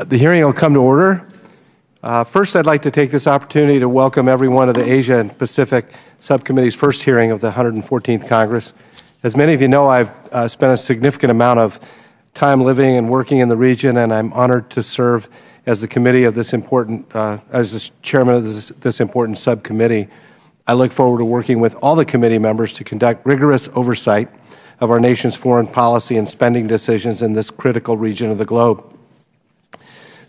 The hearing will come to order. First, I'd like to take this opportunity to welcome everyone to the Asia and Pacific Subcommittee's first hearing of the 114th Congress. As many of you know, I've spent a significant amount of time living and working in the region, and I'm honored to serve as the committee of this important, as the chairman of this important subcommittee. I look forward to working with all the committee members to conduct rigorous oversight of our nation's foreign policy and spending decisions in this critical region of the globe.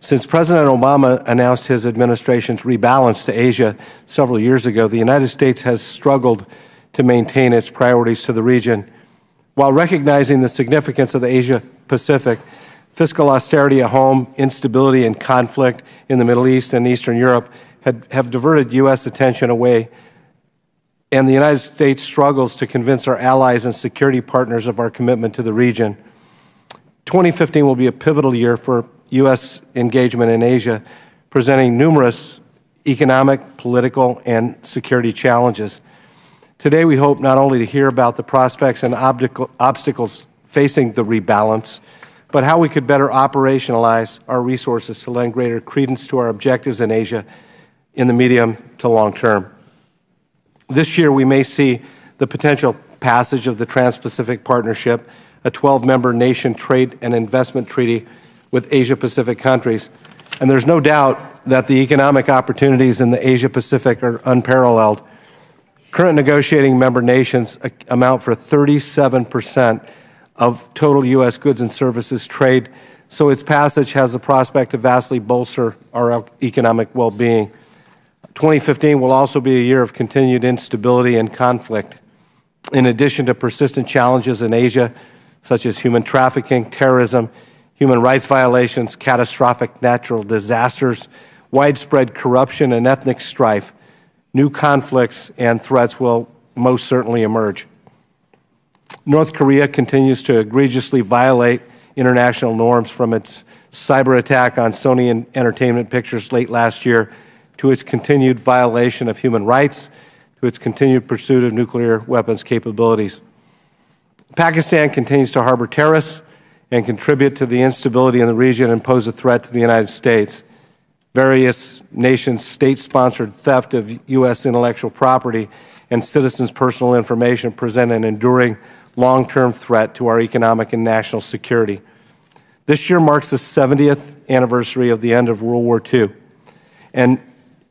Since President Obama announced his administration's rebalance to Asia several years ago, the United States has struggled to maintain its priorities to the region. While recognizing the significance of the Asia-Pacific, fiscal austerity at home, instability and conflict in the Middle East and Eastern Europe have diverted U.S. attention away, and the United States struggles to convince our allies and security partners of our commitment to the region. 2015 will be a pivotal year for U.S. engagement in Asia, presenting numerous economic, political, and security challenges. Today, we hope not only to hear about the prospects and obstacles facing the rebalance, but how we could better operationalize our resources to lend greater credence to our objectives in Asia in the medium to long term. This year, we may see the potential passage of the Trans-Pacific Partnership, a 12-member nation trade and investment treaty with Asia-Pacific countries. And there's no doubt that the economic opportunities in the Asia-Pacific are unparalleled. Current negotiating member nations amount for 37% of total U.S. goods and services trade, so its passage has the prospect to vastly bolster our economic well-being. 2015 will also be a year of continued instability and conflict. In addition to persistent challenges in Asia, such as human trafficking, terrorism, human rights violations, catastrophic natural disasters, widespread corruption, and ethnic strife, new conflicts and threats will most certainly emerge. North Korea continues to egregiously violate international norms, from its cyber attack on Sony Entertainment Pictures late last year to its continued violation of human rights, to its continued pursuit of nuclear weapons capabilities. Pakistan continues to harbor terrorists and contribute to the instability in the region and pose a threat to the United States. Various nations' state-sponsored theft of U.S. intellectual property and citizens' personal information present an enduring long-term threat to our economic and national security. This year marks the 70th anniversary of the end of World War II, and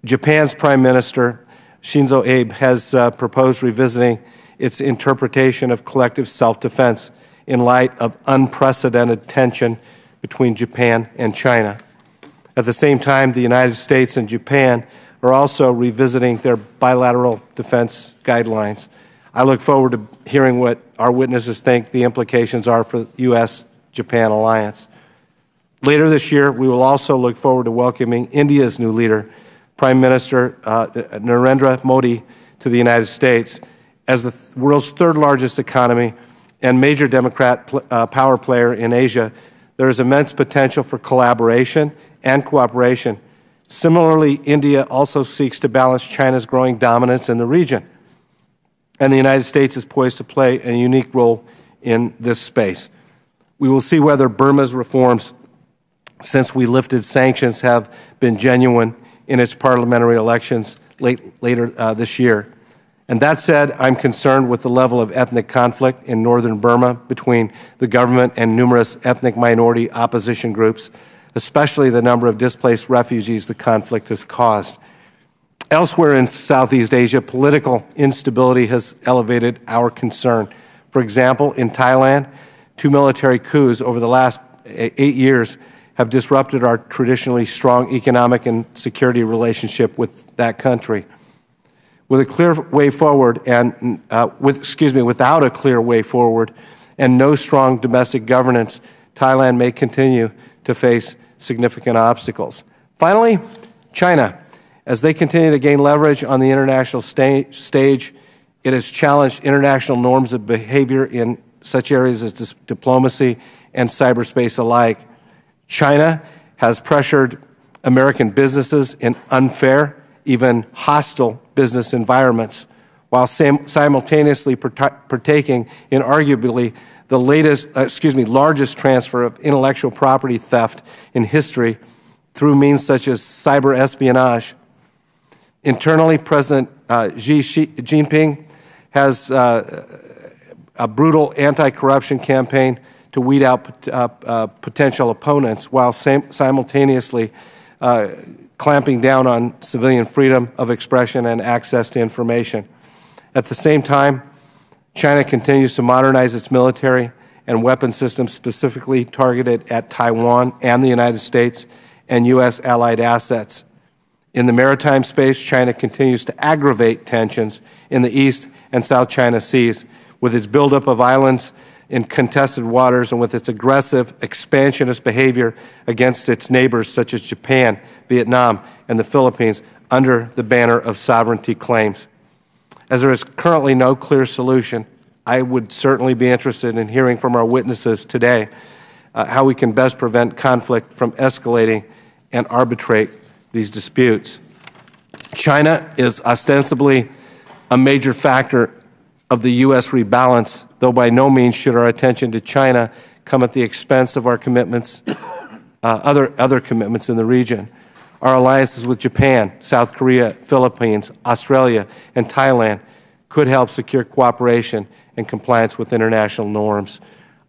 Japan's Prime Minister Shinzo Abe has proposed revisiting its interpretation of collective self-defense in light of unprecedented tension between Japan and China. At the same time, the United States and Japan are also revisiting their bilateral defense guidelines. I look forward to hearing what our witnesses think the implications are for the U.S.-Japan alliance. Later this year, we will also look forward to welcoming India's new leader, Prime Minister Narendra Modi, to the United States. As the world's third-largest economy and major Democrat power player in Asia, there is immense potential for collaboration and cooperation. Similarly, India also seeks to balance China's growing dominance in the region, and the United States is poised to play a unique role in this space. We will see whether Burma's reforms since we lifted sanctions have been genuine in its parliamentary elections later this year. And that said, I'm concerned with the level of ethnic conflict in northern Burma between the government and numerous ethnic minority opposition groups, especially the number of displaced refugees the conflict has caused. Elsewhere in Southeast Asia, political instability has elevated our concern. For example, in Thailand, 2 military coups over the last 8 years have disrupted our traditionally strong economic and security relationship with that country. With a clear way forward and without a clear way forward and no strong domestic governance, Thailand may continue to face significant obstacles. Finally, China. As they continue to gain leverage on the international stage, it has challenged international norms of behavior in such areas as diplomacy and cyberspace alike. China has pressured American businesses in unfair, even hostile business environments, while simultaneously partaking in arguably the largest transfer of intellectual property theft in history through means such as cyber espionage. Internally, President Xi Jinping has a brutal anti-corruption campaign to weed out potential opponents while simultaneously clamping down on civilian freedom of expression and access to information. At the same time, China continues to modernize its military and weapon systems specifically targeted at Taiwan and the United States and U.S. allied assets. In the maritime space, China continues to aggravate tensions in the East and South China Seas with its buildup of islands in contested waters and with its aggressive, expansionist behavior against its neighbors such as Japan, Vietnam, and the Philippines under the banner of sovereignty claims. As there is currently no clear solution, I would certainly be interested in hearing from our witnesses today how we can best prevent conflict from escalating and arbitrate these disputes. China is ostensibly a major factor of the U.S. rebalance, though by no means should our attention to China come at the expense of our commitments, other commitments in the region. Our alliances with Japan, South Korea, Philippines, Australia, and Thailand could help secure cooperation and compliance with international norms.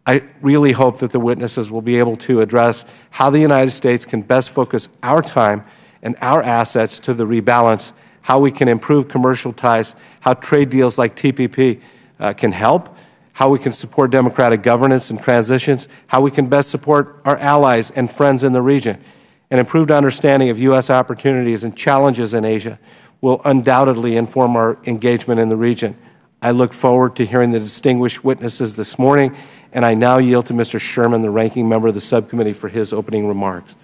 I really hope that the witnesses will be able to address how the United States can best focus our time and our assets to the rebalance, how we can improve commercial ties, how trade deals like TPP can help, how we can support democratic governance and transitions, how we can best support our allies and friends in the region. An improved understanding of U.S. opportunities and challenges in Asia will undoubtedly inform our engagement in the region. I look forward to hearing the distinguished witnesses this morning, and I now yield to Mr. Sherman, the ranking member of the subcommittee, for his opening remarks.